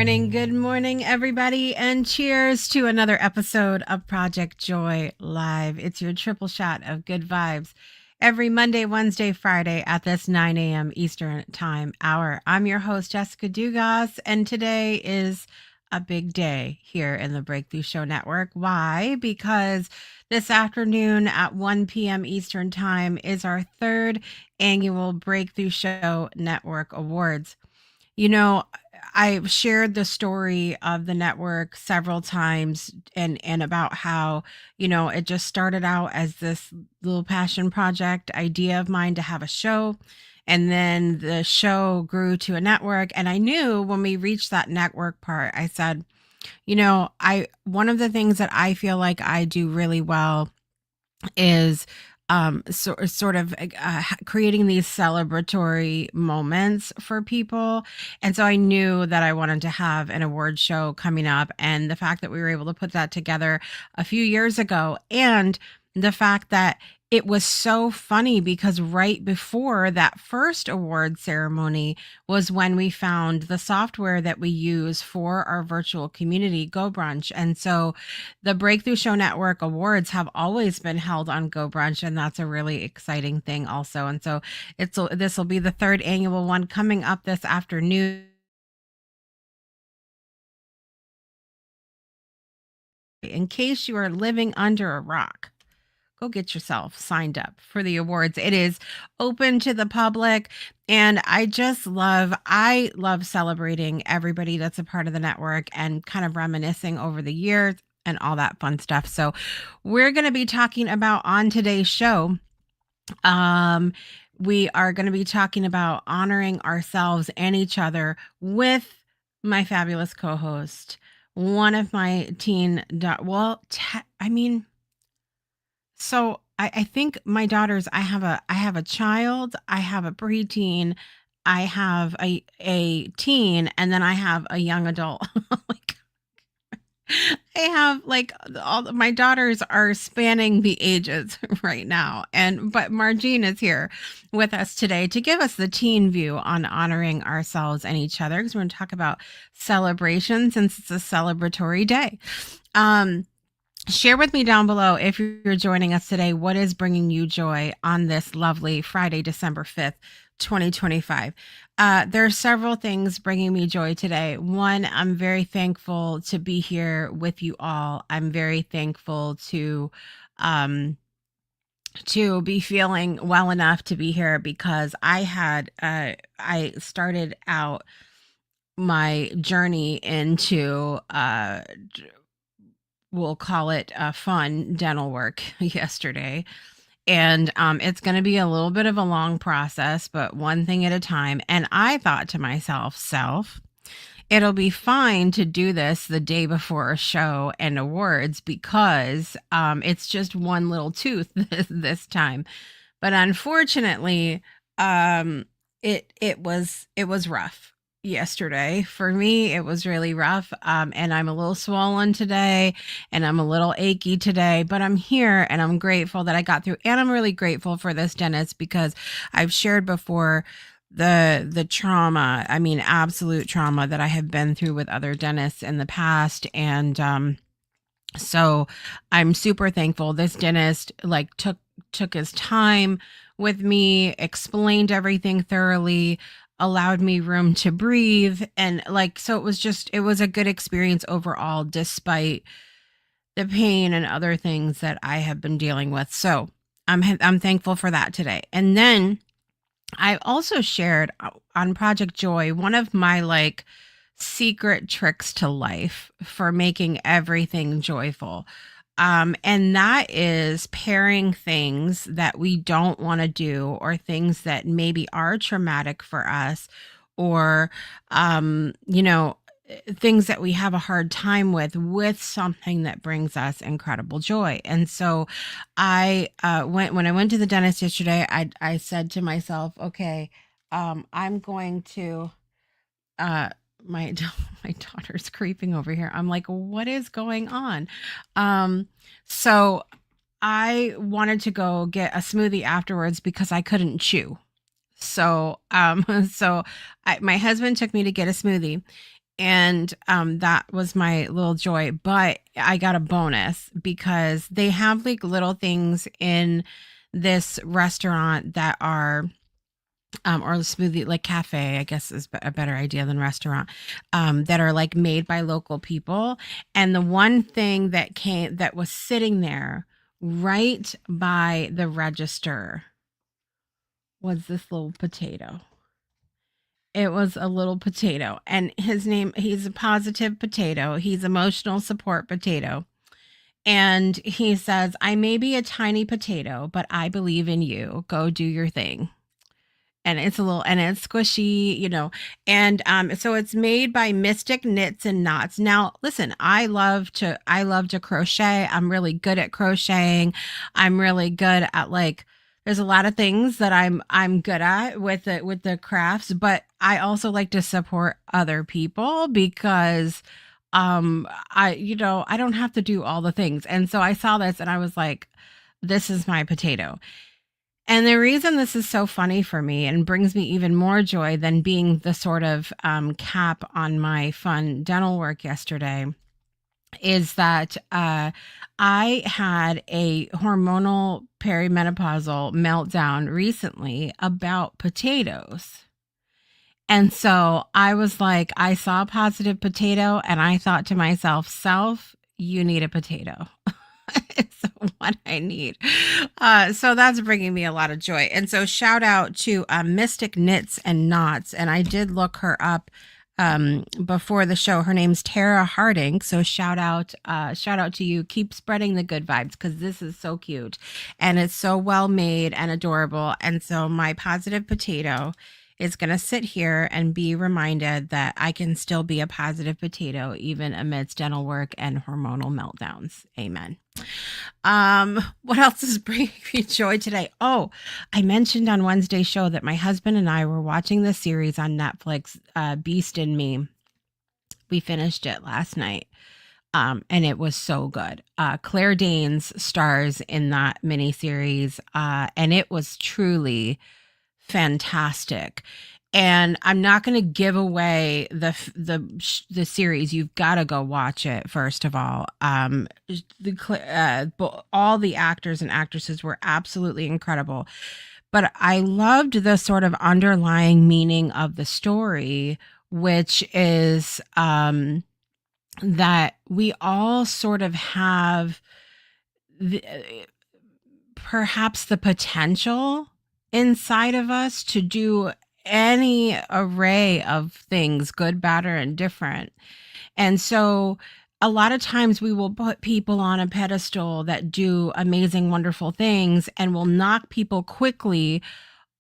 Good morning, everybody, and cheers to another episode of Project Joy Live. It's your triple shot of good vibes every Monday, Wednesday, Friday at this 9 a.m. Eastern Time hour. I'm your host, Jessica Dugas, and today is a big day here in the Breakthrough Show Network. Why? Because this afternoon at 1 p.m. Eastern Time is our third annual Breakthrough Show Network Awards. You know, I've shared the story of the network several times and about how, it just started out as this little passion project idea of mine to have a show. And then the show grew to a network. And I knew when we reached that network part, I said, I one of the things that I feel like I do really well is sort of creating these celebratory moments for people. And so I knew that I wanted to have an award show coming up, and the fact that we were able to put that together a few years ago, and the fact that it was so funny because right before that first award ceremony was when we found the software that we use for our virtual community, Go Brunch. And so the Breakthrough Show Network Awards have always been held on Go Brunch, and that's a really exciting thing also. And so this will be the third annual one coming up this afternoon. In case you are living under a rock, go get yourself signed up for the awards. It is open to the public, and I love celebrating everybody that's a part of the network and kind of reminiscing over the years and all that fun stuff. So we're going to be talking about on today's show, um we are going to be talking about honoring ourselves and each other with my fabulous co-host, one of my I mean, so I think my daughters, I have a child, I have a preteen, I have a teen, and then I have a young adult. Like, I have like my daughters are spanning the ages right now. And but Marjean is here with us today to give us the teen view on honoring ourselves and each other, because we're going to talk about celebration since it's a celebratory day. Share with me down below, if you're joining us today, what is bringing you joy on this lovely Friday, December 5th, 2025. There are several things bringing me joy today. One, I'm very thankful to be here with you all. I'm very thankful um, to be feeling well enough to be here, because I started out my journey into we'll call it fun dental work yesterday. And it's going to be a little bit of a long process, but one thing at a time. And I thought to myself, it'll be fine to do this the day before a show and awards, because it's just one little tooth this time. But unfortunately, it was rough yesterday. For me, it was really rough. And I'm a little swollen today, and I'm a little achy today, but I'm here and I'm grateful that I got through. And I'm really grateful for this dentist, because I've shared before the trauma, I mean, absolute trauma that I have been through with other dentists in the past. And so I'm super thankful. This dentist like took his time with me, explained everything thoroughly, allowed me room to breathe, and like, so it was a good experience overall, despite the pain and other things that I have been dealing with. So I'm thankful for that today. And then I also shared on Project Joy one of my like secret tricks to life for making everything joyful. And that is pairing things that we don't want to do, or things that maybe are traumatic for us, or, things that we have a hard time with something that brings us incredible joy. And so when I went to the dentist yesterday, I said to myself, okay, I'm going to, uh, my my daughter's creeping over here. I'm like, what is going on? So I wanted to go get a smoothie afterwards because I couldn't chew. So my husband took me to get a smoothie, And that was my little joy. But I got a bonus because they have like little things in this restaurant that are or a smoothie like cafe, I guess is a better idea than restaurant, that are like made by local people. And the one thing that was sitting there right by the register was this little potato. It was a little potato, and he's a positive potato. He's emotional support potato. And he says, I may be a tiny potato, but I believe in you. Go do your thing. And it's a little, and it's squishy, and so it's made by Mystic Knits and Knots. Now listen, I love to crochet. I'm really good at crocheting. I'm really good at, like, there's a lot of things that I'm good at with the crafts, but I also like to support other people because I don't have to do all the things. And so I saw this and I was like, this is my potato. And the reason this is so funny for me and brings me even more joy than being the sort of cap on my fun dental work yesterday is that I had a hormonal perimenopausal meltdown recently about potatoes. And so I was like, I saw a positive potato and I thought to myself, self, you need a potato. It's what I need. So that's bringing me a lot of joy. And so shout out to Mystic Knits and Knots. And I did look her up before the show. Her name's Tara Harding. So shout out to you. Keep spreading the good vibes because this is so cute and it's so well made and adorable. And so my positive potato is going to sit here and be reminded that I can still be a positive potato even amidst dental work and hormonal meltdowns. Amen. What else is bringing me joy today? Oh, I mentioned on Wednesday's show that my husband and I were watching the series on Netflix, Beast in Me. We finished it last night. And it was so good. Claire Danes stars in that miniseries, and it was truly fantastic. And I'm not going to give away the series. You've got to go watch it first of all. All the actors and actresses were absolutely incredible. But I loved the sort of underlying meaning of the story, which is that we all sort of have perhaps the potential inside of us to do any array of things, good, bad, or indifferent. And so a lot of times we will put people on a pedestal that do amazing, wonderful things and will knock people quickly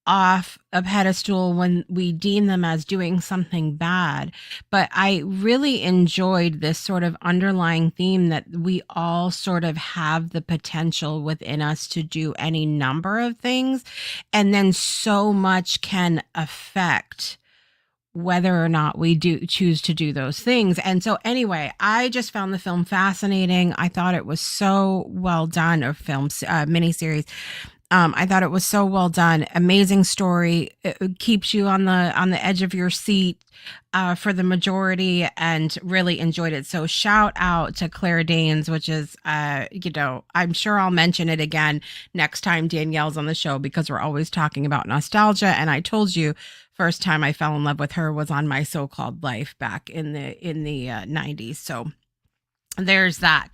off a pedestal when we deem them as doing something bad. But I really enjoyed this sort of underlying theme that we all sort of have the potential within us to do any number of things. And then so much can affect whether or not we do choose to do those things. And so anyway, I just found the film fascinating. I thought it was so well done, or miniseries. I thought it was so well done. Amazing story. It keeps you on the edge of your seat for the majority, and really enjoyed it. So shout out to Claire Danes, which is, I'm sure I'll mention it again next time Danielle's on the show because we're always talking about nostalgia. And I told you, first time I fell in love with her was on My So-Called Life back in the 90s. So there's that.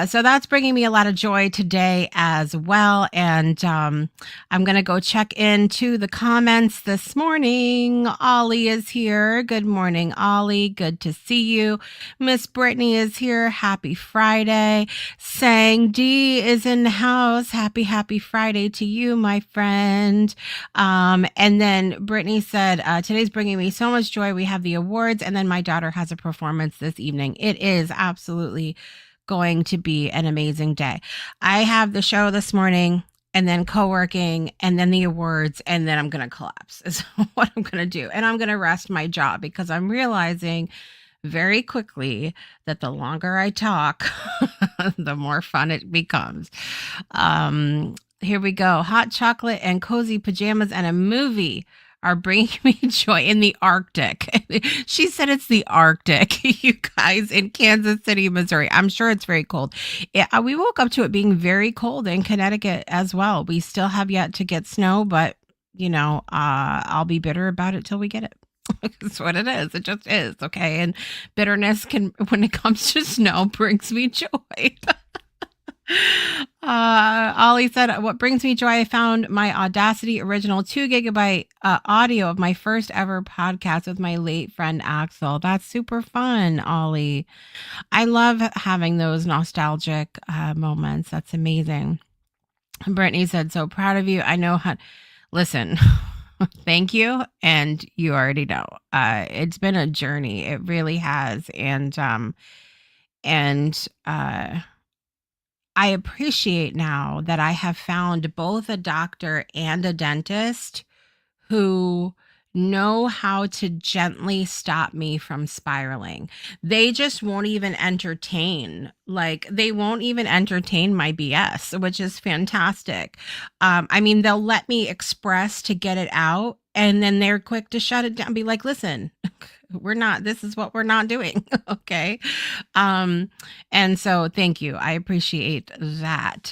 So that's bringing me a lot of joy today as well. And I'm going to go check into the comments this morning. Ollie is here. Good morning, Ollie. Good to see you. Miss Brittany is here. Happy Friday. Sang D is in the house. Happy Friday to you, my friend. And then Brittany said, today's bringing me so much joy. We have the awards, and then my daughter has a performance this evening. It is absolutely going to be an amazing day. I have the show this morning, and then co-working, and then the awards, and then I'm going to collapse is what I'm going to do. And I'm going to rest my jaw because I'm realizing very quickly that the longer I talk, the more fun it becomes. Here we go. Hot chocolate and cozy pajamas and a movie are bringing me joy in the Arctic. She said it's the Arctic, you guys, in Kansas City, Missouri. I'm sure it's very cold. We woke up to it being very cold in Connecticut as well. We still have yet to get snow, but I'll be bitter about it till we get it. It's what it is. It just is. Okay. And bitterness can, when it comes to snow, brings me joy. Ollie said, what brings me joy? I found my Audacity original 2 gigabyte audio of my first ever podcast with my late friend Axel. That's super fun, Ollie. I love having those nostalgic moments. That's amazing. Brittany said, so proud of you. I know how. Listen, thank you. And you already know. It's been a journey. It really has. And I appreciate now that I have found both a doctor and a dentist who know how to gently stop me from spiraling. They just won't even entertain, they won't even entertain my BS, which is fantastic. I mean, they'll let me express to get it out, and then they're quick to shut it down, be like, listen, this is what we're not doing. Okay. And so thank you. I appreciate that.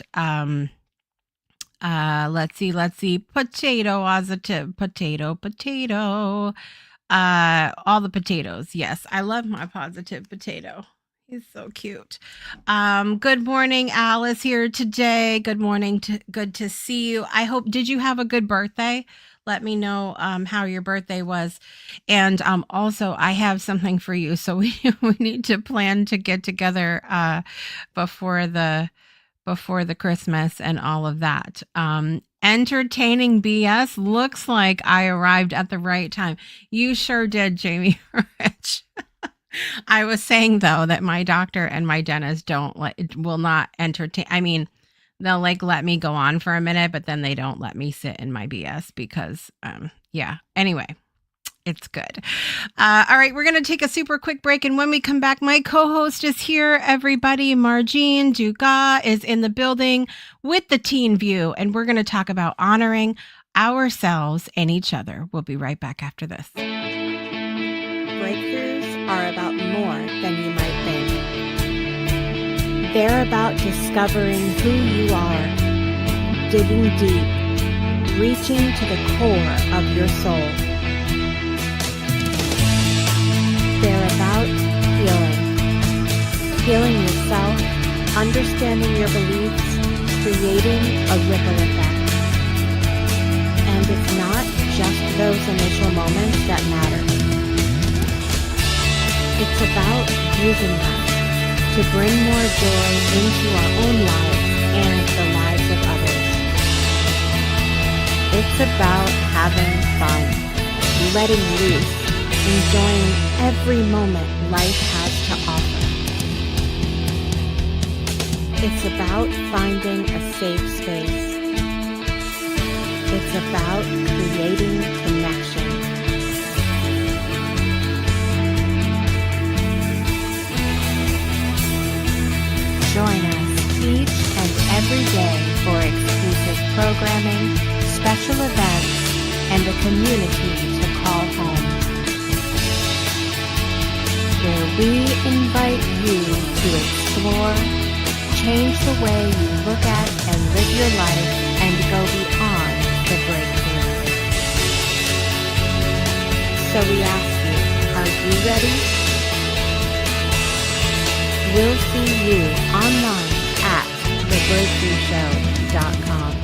Let's see. Potato positive. Potato. All the potatoes. Yes. I love my positive potato. He's so cute. Good morning, Alice here today. Good morning. Good to see you. Did you have a good birthday? Let me know how your birthday was. And also, I have something for you. So we need to plan to get together before the Christmas and all of that. Entertaining BS. Looks like I arrived at the right time. You sure did, Jamie Rich. I was saying, though, that my doctor and my dentist will not entertain. I mean, they'll let me go on for a minute, but then they don't let me sit in my BS because, anyway, it's good. All right, we're going to take a super quick break. And when we come back, my co-host is here, everybody. Marjean Dugas is in the building with the Teen View, and we're going to talk about honoring ourselves and each other. We'll be right back after this. Breakthroughs are about more than you might think. They're about discovering who you are, digging deep, reaching to the core of your soul. They're about healing yourself, understanding your beliefs, creating a ripple effect. And it's not just those initial moments that matter. It's about using them to bring more joy into our own lives and the lives of others. It's about having fun, letting loose, enjoying every moment life has to offer. It's about finding a safe space. It's about creating connection. Join us each and every day for exclusive programming, special events, and a community to call home, where we invite you to explore, change the way you look at and live your life, and go beyond the breakthrough. So we ask you, are you ready? We'll see you online at thebreakthroughshow.com.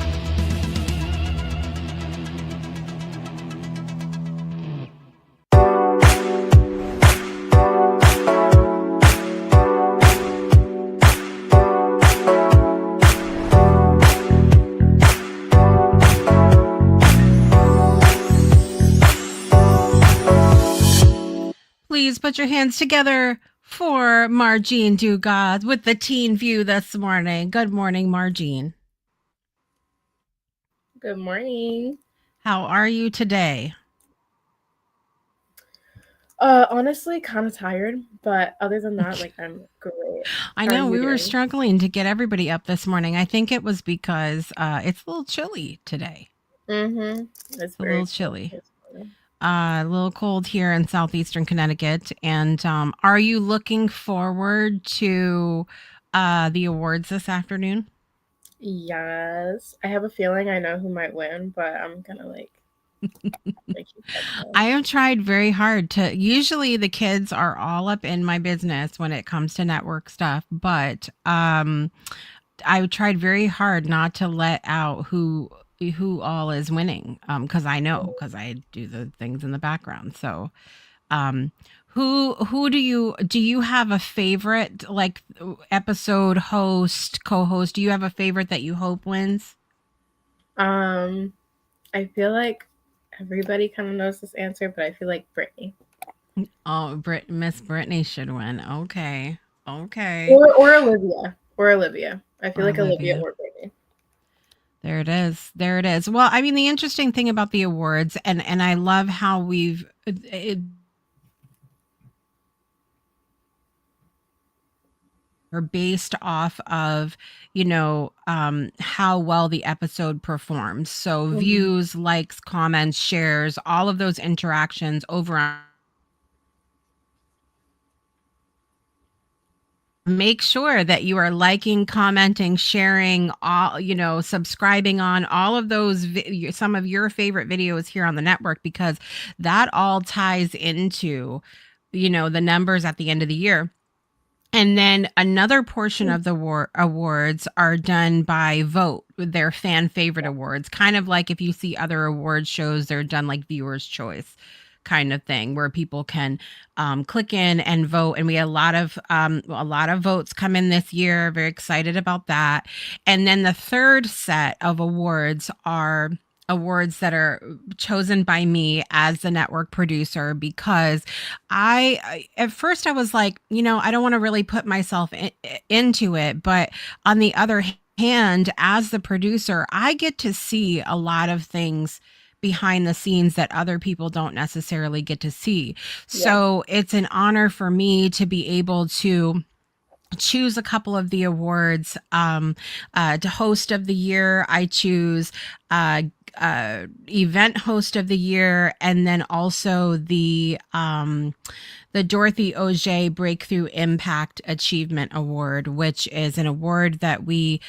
Please put your hands together for Marjean Dugas with the Teen View this morning. Good morning, Marjean. Good morning. How are you today? Honestly, kind of tired, but other than that, I'm great. I know we were struggling to get everybody up this morning. I think it was because it's a little chilly today. Mm-hmm. It's a little chilly. a little cold here in southeastern Connecticut. And are you looking forward to the awards this afternoon? Yes. I have a feeling I know who might win, but I'm gonna keep that I close. have tried very hard to. Usually, the kids are all up in my business when it comes to network stuff, but I tried very hard not to let out who all is winning, because I know, because I do the things in the background. So um who do you have a favorite, like, episode host, co-host? Do you have a favorite that you hope wins? Um, I feel like everybody kind of knows this answer, but I feel like Brittany Oh, Miss Brittany should win. Okay. Okay. or Olivia or Olivia. I feel Or like Olivia Olivia. or Brittany. There it is. There it is. Well, I mean, the interesting thing about the awards, and I love how are based off of, how well the episode performs. So Mhm. views, likes, comments, shares, all of those interactions over on. Make sure that you are liking, commenting, sharing, all, subscribing on all of those, some of your favorite videos here on the network, because that all ties into, the numbers at the end of the year. And then another portion of the awards are done by vote, with their fan favorite awards. Kind of like if you see other award shows, they're done like viewers' choice kind of thing, where people can click in and vote. And we had a lot of votes come in this year. Very excited about that. And then the third set of awards are awards that are chosen by me as the network producer, because at first I was like, I don't want to really put myself into it, but on the other hand, as the producer, I get to see a lot of things behind the scenes that other people don't necessarily get to see. Yeah. So it's an honor for me to be able to choose a couple of the awards. To host of the year, I choose event host of the year, and then also the Dorothy Auger Breakthrough Impact Achievement Award, which is an award that we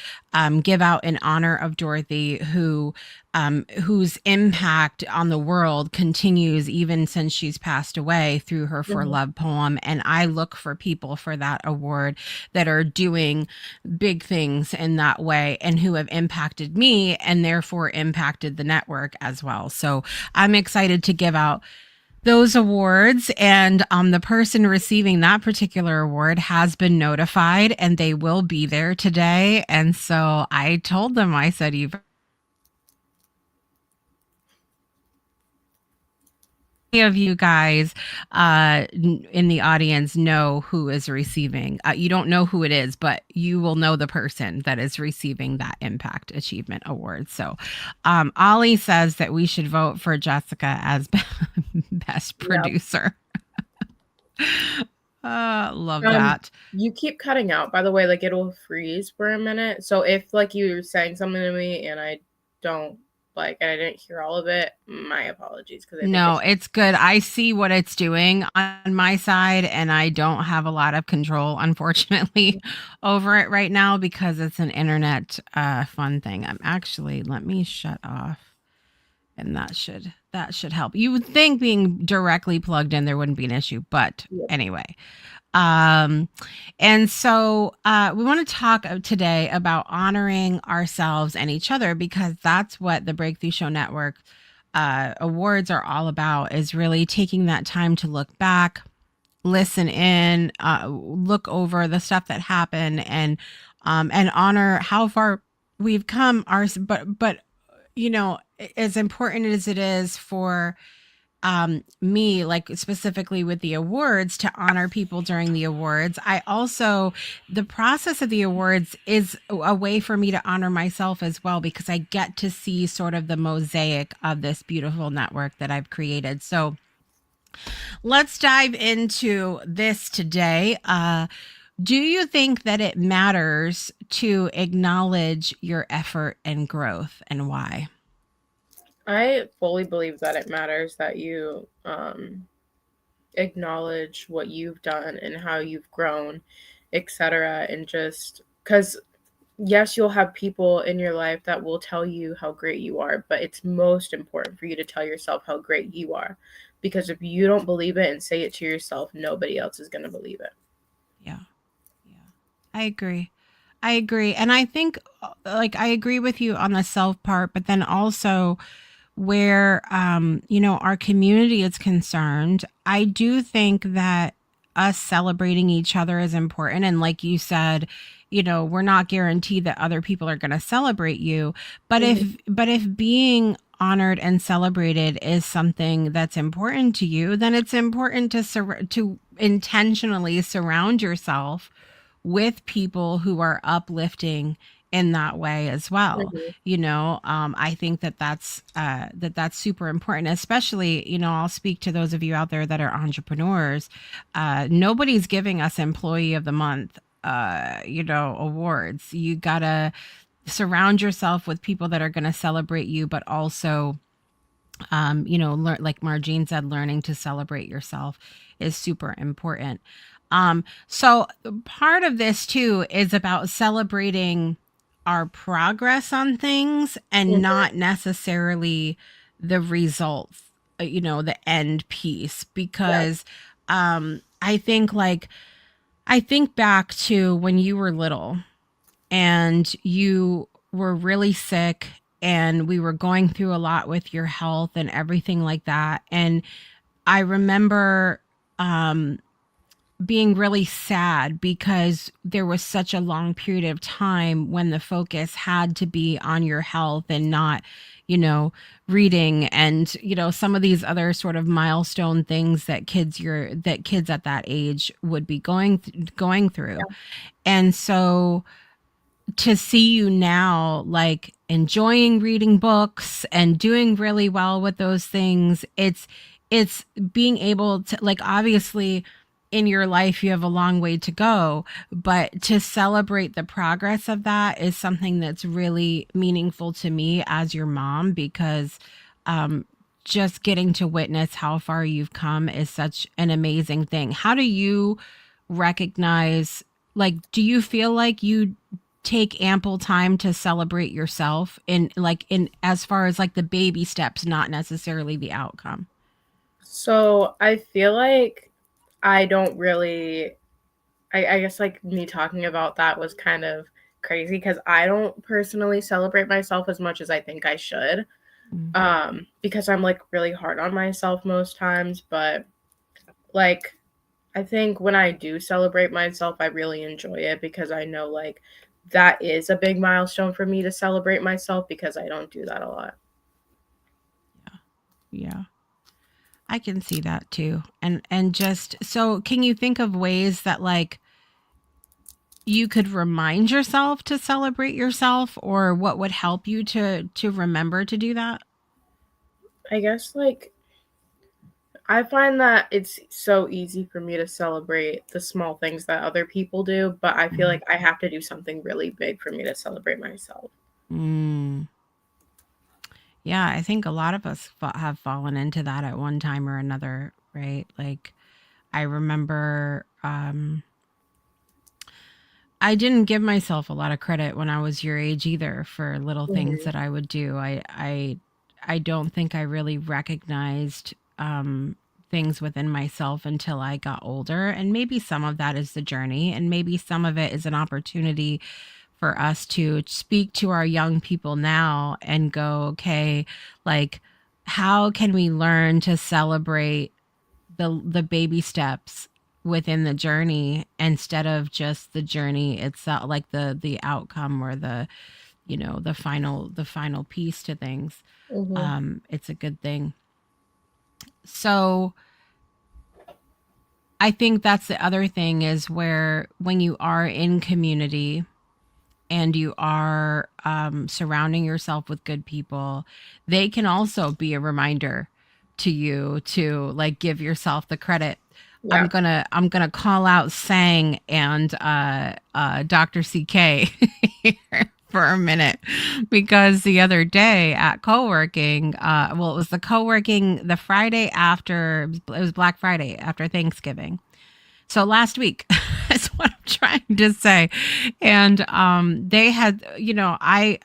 give out in honor of Dorothy, whose impact on the world continues even since she's passed away through her For Mhm. Love poem. And I look for people for that award that are doing big things in that way and who have impacted me and therefore impacted the network as well. So I'm excited to give out those awards, and the person receiving that particular award has been notified and they will be there today. And so I told them, I said, "You of you guys in the audience know who is receiving. You don't know who it is, but you will know the person that is receiving that Impact Achievement Award." So Ollie says that we should vote for Jessica as best Yep. producer. Love Um, that. you keep cutting out, by the way, like it'll freeze for a minute. So if like you're saying something to me and I don't and I didn't hear all of it, my apologies because I think No, it's it's good. I see what it's doing on my side, and I don't have a lot of control, unfortunately, over it right now because it's an internet fun thing. Let me shut off, and that should help. You would think being directly plugged in there wouldn't be an issue, but yeah. anyway. Um, and so we want to talk today about honoring ourselves and each other, because that's what the Breakthrough Show Network awards are all about, is really taking that time to look back, listen in, look over the stuff that happened, and honor how far we've come. But as important as it is for me, like specifically with the awards, to honor people during the awards, I also, the process of the awards is a way for me to honor myself as well, because I get to see sort of the mosaic of this beautiful network that I've created. So let's dive into this today. Do you think that it matters to acknowledge your effort and growth, and why? I fully believe that it matters that you acknowledge what you've done and how you've grown, etc. And just because, yes, you'll have people in your life that will tell you how great you are, but it's most important for you to tell yourself how great you are. Because if you don't believe it and say it to yourself, nobody else is going to believe it. Yeah. Yeah. I agree. I agree. And I think like I agree with you on the self part, but then also where our community is concerned, I do think that us celebrating each other is important. And like you said, we're not guaranteed that other people are going to celebrate you, but Mhm. if being honored and celebrated is something that's important to you, then it's important to intentionally surround yourself with people who are uplifting in that way as well. Mhm. I think that that's super important, especially, I'll speak to those of you out there that are entrepreneurs. Nobody's giving us employee of the month awards. You gotta surround yourself with people that are going to celebrate you, but also like Marjean said, learning to celebrate yourself is super important. So part of this too is about celebrating our progress on things and Mhm. not necessarily the results, the end piece, Yeah. because I think back to when you were little and you were really sick and we were going through a lot with your health and everything like that. And I remember being really sad because there was such a long period of time when the focus had to be on your health and not, you know, reading and, some of these other sort of milestone things that kids at that age would be going through. And so to see you now like enjoying reading books and doing really well with those things, it's being able to, like, obviously in your life you have a long way to go, but to celebrate the progress of that is something that's really meaningful to me as your mom, because um just getting to witness how far you've come is such an amazing thing. How do you recognize, like, do you feel like you take ample time to celebrate yourself in as far as like the baby steps, not necessarily the outcome? So I feel like I don't really, I guess like me talking about that was kind of crazy because I don't personally celebrate myself as much as I think I should. Mm. Because I'm like really hard on myself most times, but like I think when I do celebrate myself, I really enjoy it because I know like that is a big milestone for me to celebrate myself because I don't do that a lot. Yeah. Yeah. I can see that too. And just so, can you think of ways that like you could remind yourself to celebrate yourself, or what would help you to remember to do that? I guess like I find that it's so easy for me to celebrate the small things that other people do, but I feel Mm. like I have to do something really big for me to celebrate myself. Mm. Yeah, I think a lot of us have fallen into that at one time or another, right? Like, I remember I didn't give myself a lot of credit when I was your age either for little things Mhm. that I would do. I don't think I really recognized things within myself until I got older, and maybe some of that is the journey, and maybe some of it is an opportunity for us to speak to our young people now and go, okay, like, how can we learn to celebrate the baby steps within the journey instead of just the journey itself, like the outcome or the final piece to things. Mhm. It's a good thing. So I think that's the other thing, is where when you are in community and you are surrounding yourself with good people, they can also be a reminder to you to like give yourself the credit. I'm Yeah. gonna I'm gonna call out Sang and Dr. CK here for a minute because the other day at co-working, well, it was the co-working the Friday after, it was Black Friday after Thanksgiving. So last week is what I'm trying to say. And they had,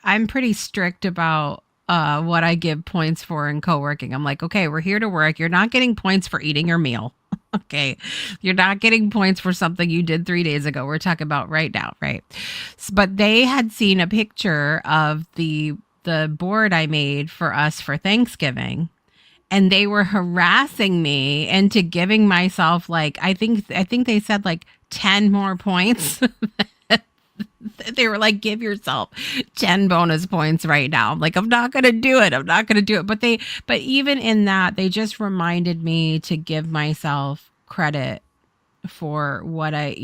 I'm pretty strict about what I give points for in co-working. I'm like, okay, we're here to work. You're not getting points for eating your meal. Okay. You're not getting points for something you did 3 days ago. We're talking about right now, right? But they had seen a picture of the board I made for us for Thanksgiving, and they were harassing me into giving myself, like, I think they said like 10 more points. They were like, give yourself 10 bonus points right now. I'm like, I'm not going to do it. I'm not going to do it. But even in that, they just reminded me to give myself credit for what I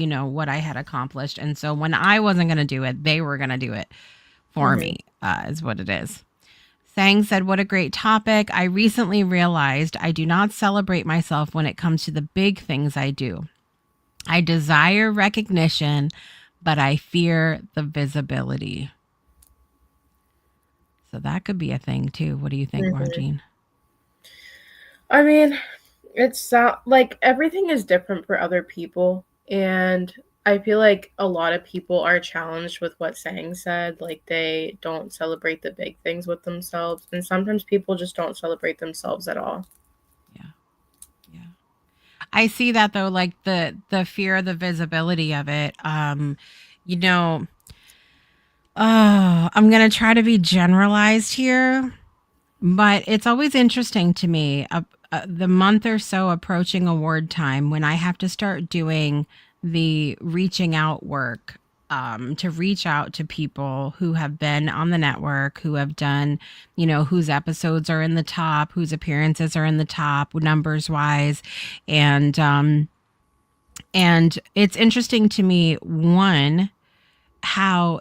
had accomplished. And so when I wasn't going to do it, they were going to do it for Mhm. me, is what it is. Sang said, what a great topic. I recently realized I do not celebrate myself when it comes to the big things I do. I desire recognition, but I fear the visibility. So that could be a thing too. What do you think, Mhm. Marjean? I mean, it's like everything is different for other people, and I feel like a lot of people are challenged with what Sang said. Like they don't celebrate the big things with themselves, and sometimes people just don't celebrate themselves at all. Yeah. Yeah. I see that though, like the fear of the visibility of it. You know, I'm gonna try to be generalized here, but it's always interesting to me, the month or so approaching award time when I have to start doing the reaching out work, to reach out to people who have been on the network, who have done, whose episodes are in the top, whose appearances are in the top numbers wise. And it's interesting to me, one, how.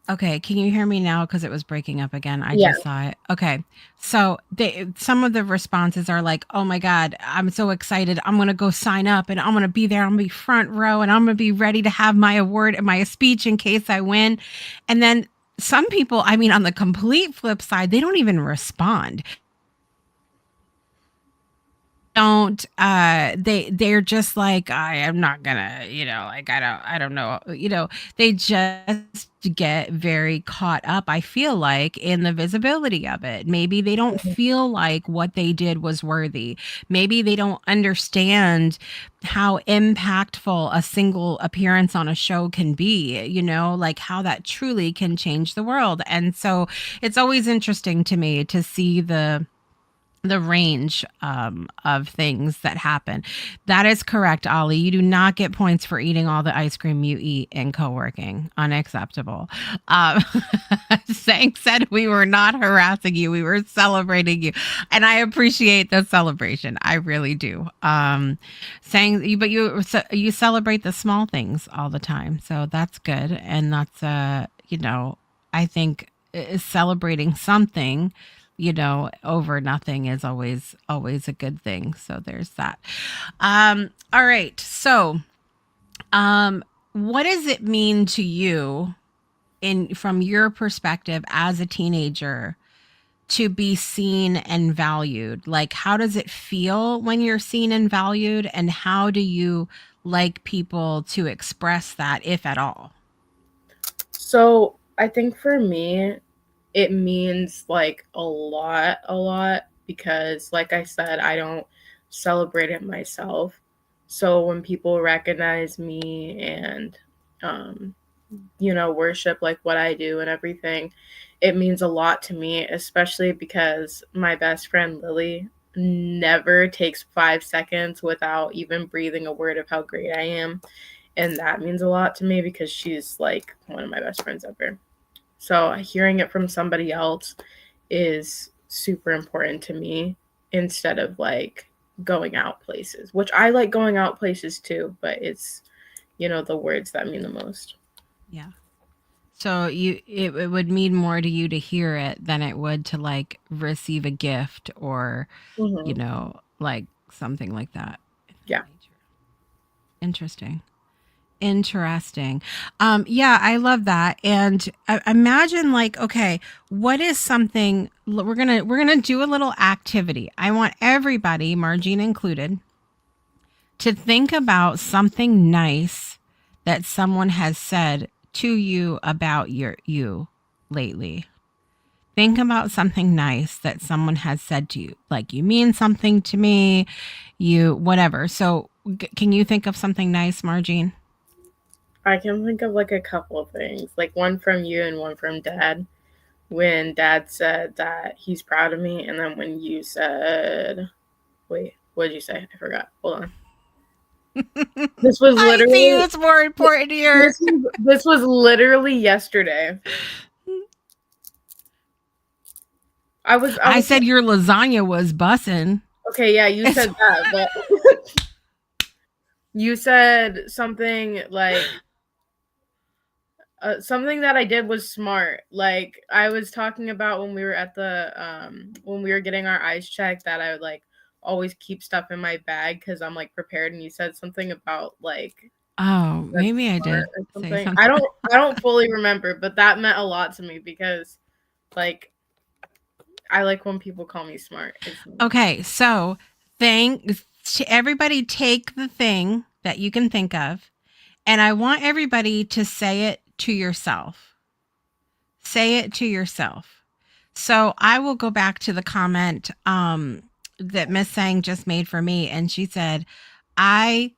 Okay, can you hear me now? Because it was breaking up again. I Yeah. just saw it. Okay, so some of the responses are like, "Oh my god, I'm so excited! I'm gonna go sign up, and I'm gonna be there. I'm gonna be front row, and I'm gonna be ready to have my award and my speech in case I win." And then some people, I mean, on the complete flip side, they don't even respond. Don't they're just like, I am not gonna, like, I don't know, they just get very caught up, I feel like, in the visibility of it. Maybe they don't Mhm. feel like what they did was worthy. Maybe they don't understand how impactful a single appearance on a show can be, like how that truly can change the world. And so it's always interesting to me to see the range, of things that happen. That is correct, Ollie. You do not get points for eating all the ice cream you eat in co-working. Unacceptable. Um, Sang said we were not harassing you; we were celebrating you, and I appreciate the celebration. I really do. Saying, but you celebrate the small things all the time, so that's good, and that's I think, celebrating something, over nothing is always a good thing. So there's that. All right. So, what does it mean to you, in from your perspective as a teenager, to be seen and valued? Like, how does it feel when you're seen and valued, and how do you like people to express that, if at all? So I think for me, it means like a lot, because like I said, I don't celebrate it myself. So when people recognize me and um worship like what I do and everything, it means a lot to me, especially because my best friend Lily never takes 5 seconds without even breathing a word of how great I am. And that means a lot to me because she's like one of my best friends ever. So hearing it from somebody else is super important to me, instead of like going out places, which I like going out places too, but it's, the words that mean the most. Yeah. So it would mean more to you to hear it than it would to like receive a gift, or, you Hmm. know. like something like that. Yeah. Interesting. Interesting. Yeah, I love that. And imagine like, okay, what is something we're gonna do a little activity. I want everybody, Marjean included, to think about something nice that someone has said to you about you lately. Think about something nice that someone has said to you. Like, you mean something to me, you whatever. So can you think of something nice, Marjean? I can think of like a couple of things, like one from you and one from Dad. When Dad said that he's proud of me, and then when you said, wait, what did you say? I forgot. Hold on. This was I see literally what's more important here. this was literally yesterday. I said your lasagna was bussin'. Okay, yeah, you said that, but you said something like something that I did was smart. Like, I was talking about when we were at the when we were getting our eyes checked, that I would like always keep stuff in my bag because I'm like prepared. And you said something about like, Oh, that's maybe I smart did or say something. something. I don't fully remember, but that meant a lot to me because like I like when people call me smart. Okay, so everybody take the thing that you can think of, and I want everybody to say it to yourself. Say it to yourself. So I will go back to the comment that Miss Sang just made for me, and she said, I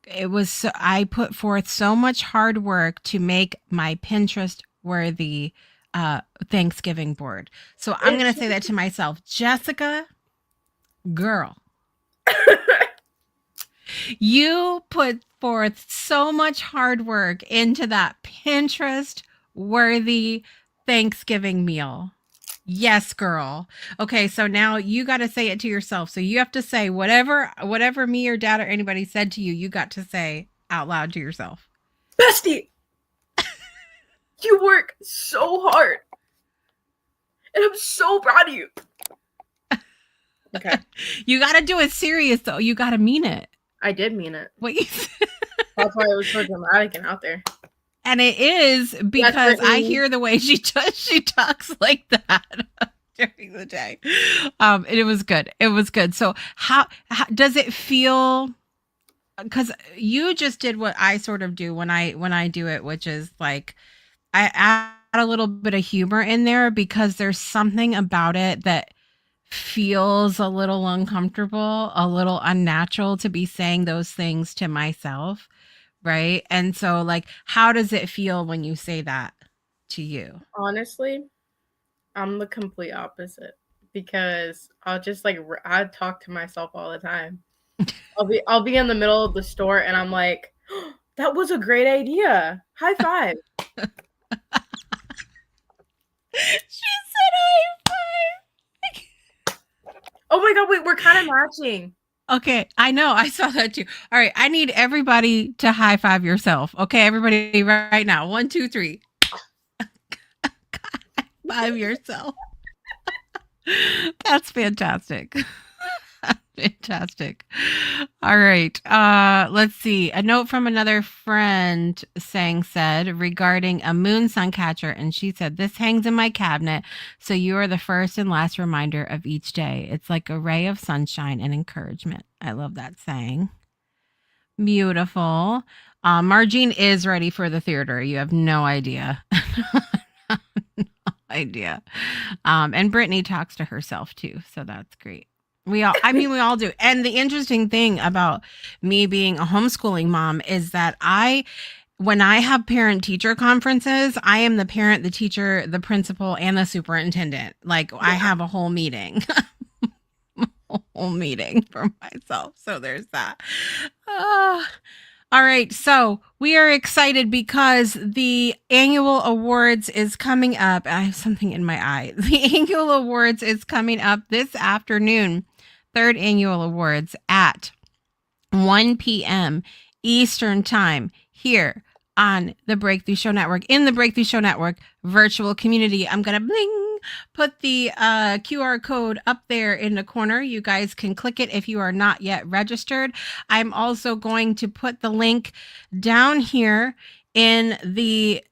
I put forth so much hard work to make my Pinterest worthy Thanksgiving board. So I'm going to say that to myself. Jessica, girl, you put forth so much hard work into that Pinterest worthy Thanksgiving meal. Yes, girl. Okay, so now you got to say it to yourself. So you have to say whatever me or dad or anybody said to you, you got to say out loud to yourself. Bestie, you work so hard. And I'm so proud of you. Okay. You got to do it serious though. You got to mean it. I did mean it. What you said. That's why it was so dramatic and out there. And it is because I hear the way she talks like that during the day. And it was good. It was good. So how does it feel? Because you just did what I sort of do when I do it, which is like I add a little bit of humor in there because there's something about it that feels a little uncomfortable, a little unnatural to be saying those things to myself. Right. And so, like, how does it feel when you say that to you? Honestly, I'm the complete opposite because I'll just like, I talk to myself all the time. I'll be in the middle of the store and I'm like, oh, that was a great idea. High five. She said high five. Oh my God, wait, we're kind of matching. Okay, I know. I saw that too. All right, I need everybody to high five yourself. Okay, everybody right now. 1, 2, 3. High five yourself. That's fantastic. Fantastic. All right. Let's see. A note from another friend said regarding a moon sun catcher, and she said, "This hangs in my cabinet, so you are the first and last reminder of each day. It's like a ray of sunshine and encouragement." I love that saying. Beautiful. Marjean is ready for the theater. You have no idea. No idea. And Brittany talks to herself too, so that's great. We all do. And the interesting thing about me being a homeschooling mom is that when I have parent teacher conferences, I am the parent, the teacher, the principal, and the superintendent. Like, I have a whole meeting. Whole meeting for myself. So there's that. All right. So we are excited because the annual awards is coming up. I have something in my eye. The annual awards is coming up this afternoon. Third annual awards at 1 p.m. Eastern time here on the Breakthrough Show Network, in the Breakthrough Show Network virtual community. I'm going to bling. put the QR code up there in the corner. You guys can click it if you are not yet registered. I'm also going to put the link down here in the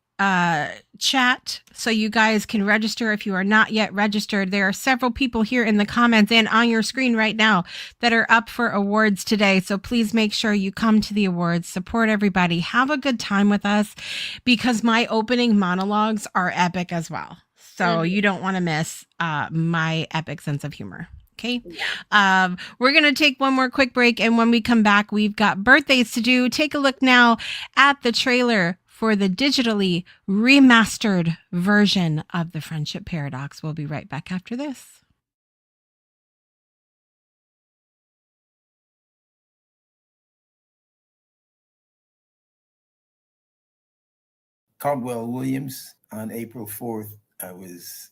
chat so you guys can register if you are not yet registered. There are several people here in the comments and on your screen right now that are up for awards today. So please make sure you come to the awards, support everybody, have a good time with us, because my opening monologues are epic as well. So you don't want to miss my epic sense of humor. Okay. We're going to take one more quick break. And when we come back, we've got birthdays to do. Take a look now at the trailer for the digitally remastered version of The Friendship Paradox. We'll be right back after this. Caldwell Williams, on April 4th, I was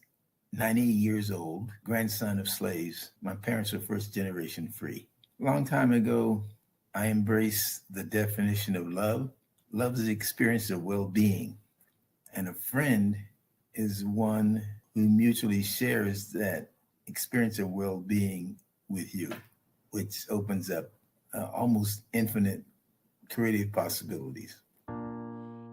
90 years old, grandson of slaves. My parents were first generation free. A long time ago, I embraced the definition of love. Love is the experience of well-being, and a friend is one who mutually shares that experience of well-being with you, which opens up almost infinite creative possibilities.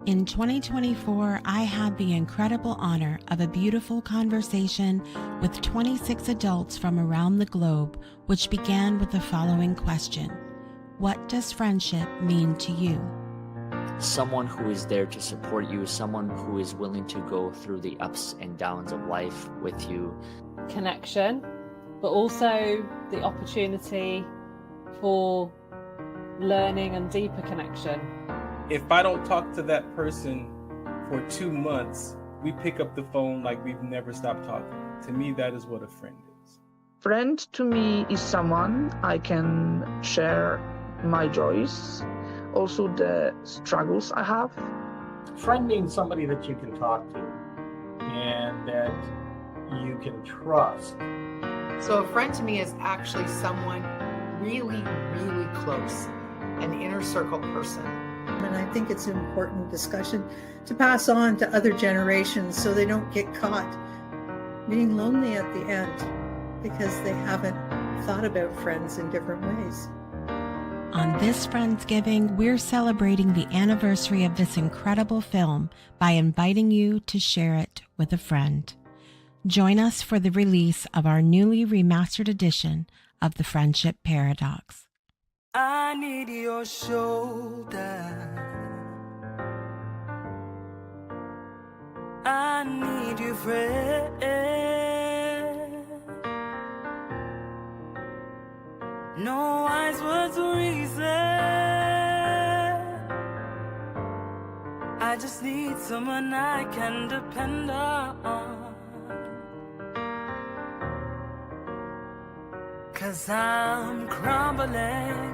In 2024, I had the incredible honor of a beautiful conversation with 26 adults from around the globe, which began with the following question: what does friendship mean to you? Someone who is there to support you, someone who is willing to go through the ups and downs of life with you. Connection, but also the opportunity for learning and deeper connection. If I don't talk to that person for 2 months, we pick up the phone like we've never stopped talking. To me, that is what a friend is. Friend to me is someone I can share my joys, also the struggles I have. Friend means somebody that you can talk to and that you can trust. So a friend to me is actually someone really, really close, an inner circle person. And I think it's an important discussion to pass on to other generations so they don't get caught being lonely at the end because they haven't thought about friends in different ways. On this Friendsgiving, we're celebrating the anniversary of this incredible film by inviting you to share it with a friend. Join us for the release of our newly remastered edition of The Friendship Paradox. I need your shoulder. I need you, friend. No wise words or reason. I just need someone I can depend on. 'Cause I'm crumbling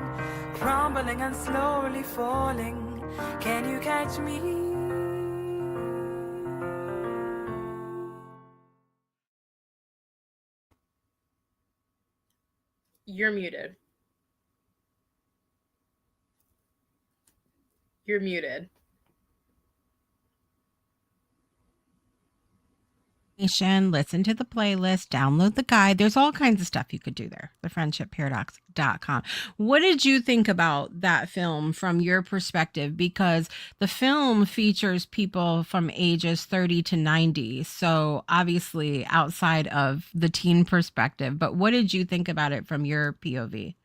and slowly falling. Can you catch me? You're muted. You're muted. Listen to the playlist, download the guide. There's all kinds of stuff you could do there. thefriendshipparadox.com. What did you think about that film from your perspective? Because the film features people from ages 30 to 90. So obviously outside of the teen perspective, but what did you think about it from your POV?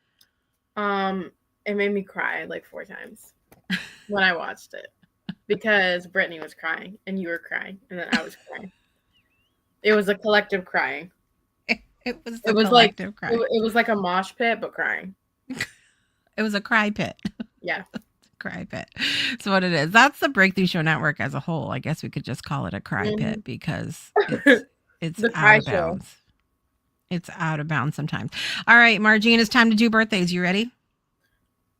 It made me cry like 4 times when I watched it because Brittany was crying and you were crying and then I was crying. It was a collective crying. It was collective crying. It was like a mosh pit, but crying. It was a cry pit. Yeah. Cry pit. That's what it is. That's the Breakthrough Show Network as a whole. I guess we could just call it a cry pit because it's out of bounds. Show. It's out of bounds sometimes. All right, Marjean, it's time to do birthdays. You ready?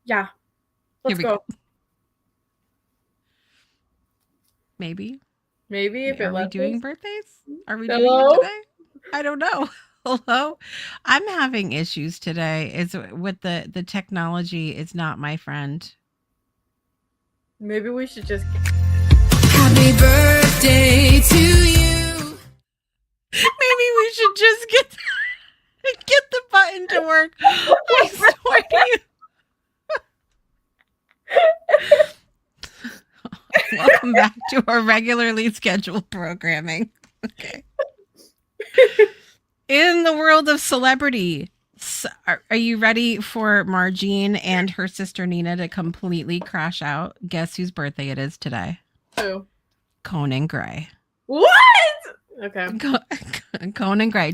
Yeah. Let's go. Maybe if it are we doing us. Birthdays? Are we doing it today? I don't know. Hello. I'm having issues today. It's with the technology. It's not my friend. Maybe we should just happy birthday to you. should just get the button to work. I swear to you. Welcome back to our regularly scheduled programming. Okay. In the world of celebrity, are you ready for Marjean and her sister Nina to completely crash out? Guess whose birthday it is today? Who? Conan Gray. What? Okay. Conan Gray,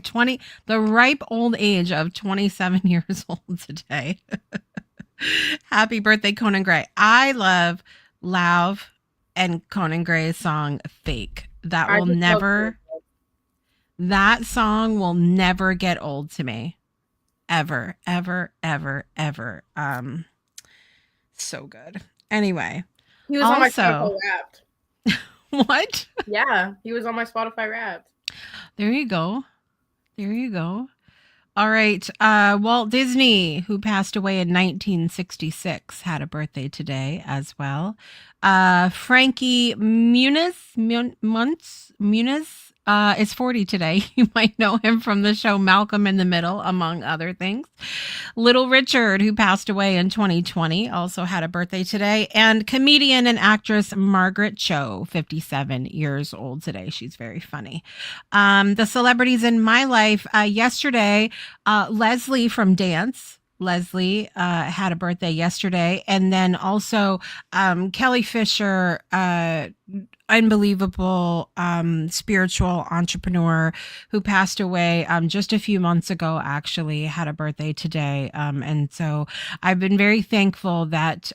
the ripe old age of 27 years old today. Happy birthday, Conan Gray. I love Lauv and Conan Gray's song Fake. That song will never get old to me. Ever, ever, ever, ever. So good. Anyway. He was on my Spotify Wrapped. What? Yeah, he was on my Spotify Wrapped. There you go. All right. Walt Disney, who passed away in 1966, had a birthday today as well. Frankie Muniz is 40 today. You might know him from the show Malcolm in the Middle, among other things. Little Richard, who passed away in 2020, also had a birthday today. And comedian and actress Margaret Cho, 57 years old today. She's very funny. The celebrities in my life, yesterday, Leslie from Dance. Leslie had a birthday yesterday. And then also Kelly Fisher, unbelievable spiritual entrepreneur who passed away just a few months ago, actually had a birthday today. And so I've been very thankful that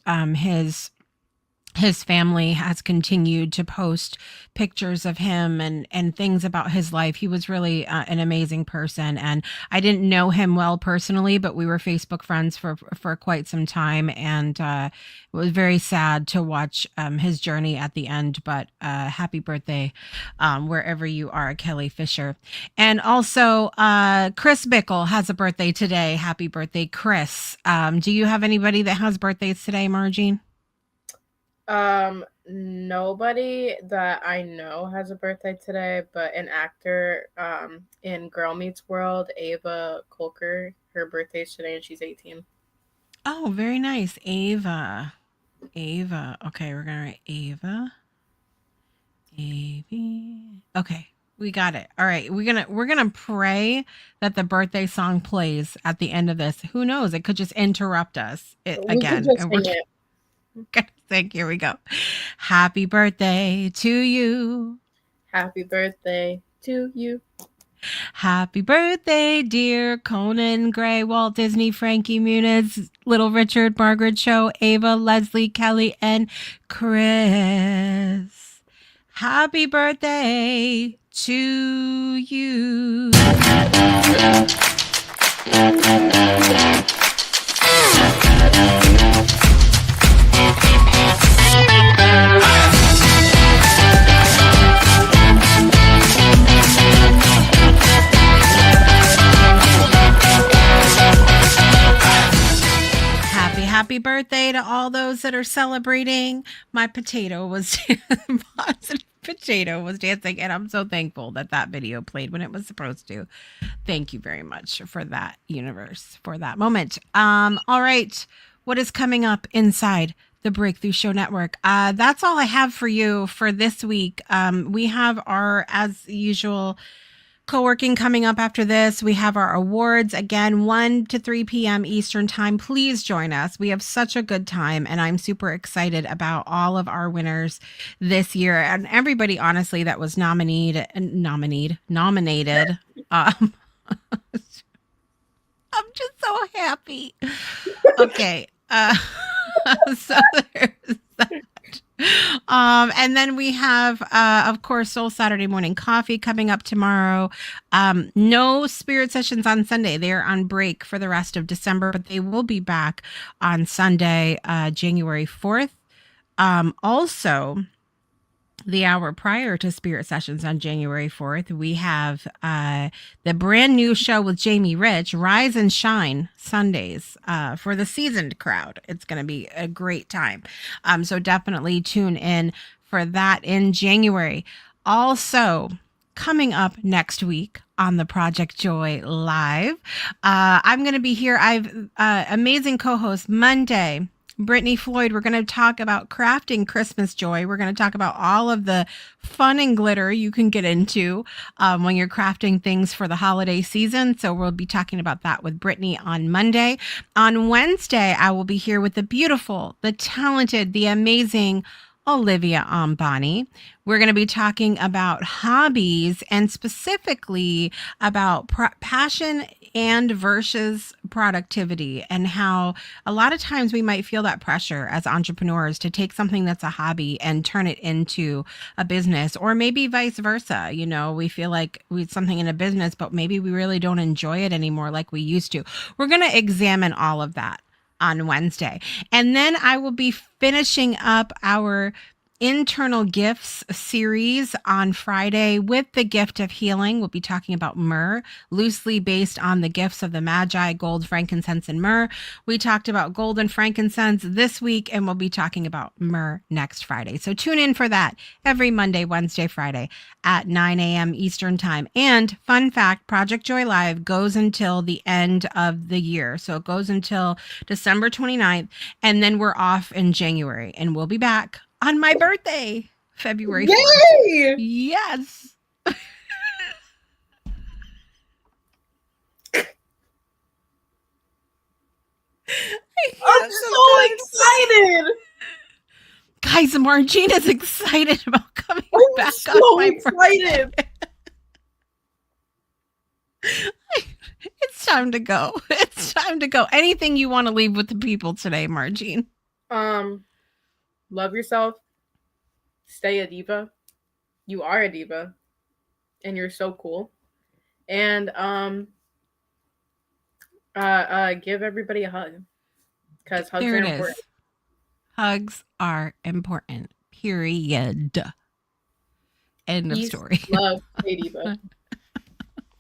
his family has continued to post pictures of him and things about his life. He was really an amazing person. And I didn't know him well personally, but we were Facebook friends for quite some time. And it was very sad to watch his journey at the end. But happy birthday, wherever you are, Kelly Fisher. And also, Chris Bickle has a birthday today. Happy birthday, Chris. Do you have anybody that has birthdays today, Marjean? Nobody that I know has a birthday today, but an actor in Girl Meets World, Ava Kolker, her birthday's today and she's 18. Oh, very nice. Ava. Okay, we're gonna write Ava. Okay, we got it. All right, we're gonna pray that the birthday song plays at the end of this. Who knows? It could just interrupt us again. Here we go. Happy birthday to you. Happy birthday to you. Happy birthday, dear Conan Gray, Walt Disney, Frankie Muniz, Little Richard, Margaret Cho, Ava, Leslie, Kelly, and Chris. Happy birthday to you. Happy birthday to all those that are celebrating. My potato was dancing, and I'm so thankful that video played when it was supposed to. Thank you very much for that, universe, for that moment. All right, what is coming up inside the Breakthrough Show Network? That's all I have for you for this week. We have our, as usual, co-working coming up after this. We have our awards again, 1 to 3 p.m. Eastern time. Please join us. We have such a good time, and I'm super excited about all of our winners this year and everybody, honestly, that was nominated. I'm just so happy. Okay. So there's that. And then we have, of course, Soul Saturday Morning Coffee coming up tomorrow. No Spirit Sessions on Sunday. They're on break for the rest of December, but they will be back on Sunday, January 4th. Also, the hour prior to Spirit Sessions on January 4th, we have the brand new show with Jamie Rich, Rise and Shine, Sundays, for the seasoned crowd. It's going to be a great time. So definitely tune in for that in January. Also, coming up next week on the Project Joy Live. I'm going to be here. I've amazing co-host Monday, Brittany Floyd. We're going to talk about crafting Christmas joy. We're going to talk about all of the fun and glitter you can get into when you're crafting things for the holiday season. So we'll be talking about that with Brittany on Monday. On Wednesday, I will be here with the beautiful, the talented, the amazing Olivia Ambani. We're going to be talking about hobbies and specifically about passion and versus productivity, and how a lot of times we might feel that pressure as entrepreneurs to take something that's a hobby and turn it into a business, or maybe vice versa. You know, we feel like we something in a business, but maybe we really don't enjoy it anymore like we used to. We're going to examine all of that on Wednesday. And then I will be finishing up our internal gifts series on Friday with the gift of healing. We'll be talking about myrrh, loosely based on the gifts of the Magi, gold, frankincense, and myrrh. We talked about gold and frankincense this week, and we'll be talking about myrrh next Friday. So tune in for that every Monday, Wednesday, Friday at 9 a.m. Eastern Time. And fun fact, Project Joy Live goes until the end of the year. So it goes until December 29th, and then we're off in January, and we'll be back on my birthday, February 4th. Yay! Yes. I'm so excited. Guys, Marjean is excited about coming back so on my excited. birthday. It's time to go. It's time to go. Anything you want to leave with the people today, Marjean? Love yourself. Stay a diva. You are a diva. And you're so cool. And give everybody a hug. Because hugs There are it important. is. Hugs are important. Period. End of Peace, story. love, stay diva.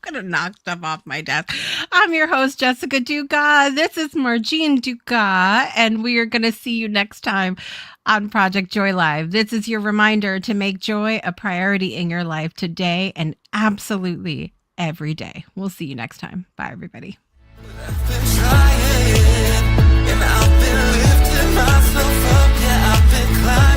Gonna knock stuff off my desk. I'm your host, Jessica Dugas. This is Marjean Dugas, and we are gonna see you next time on Project Joy Live. This is your reminder to make joy a priority in your life today and absolutely every day. We'll see you next time. Bye, everybody. I've been trying, and I've been lifting myself up, yeah, I've been climbing.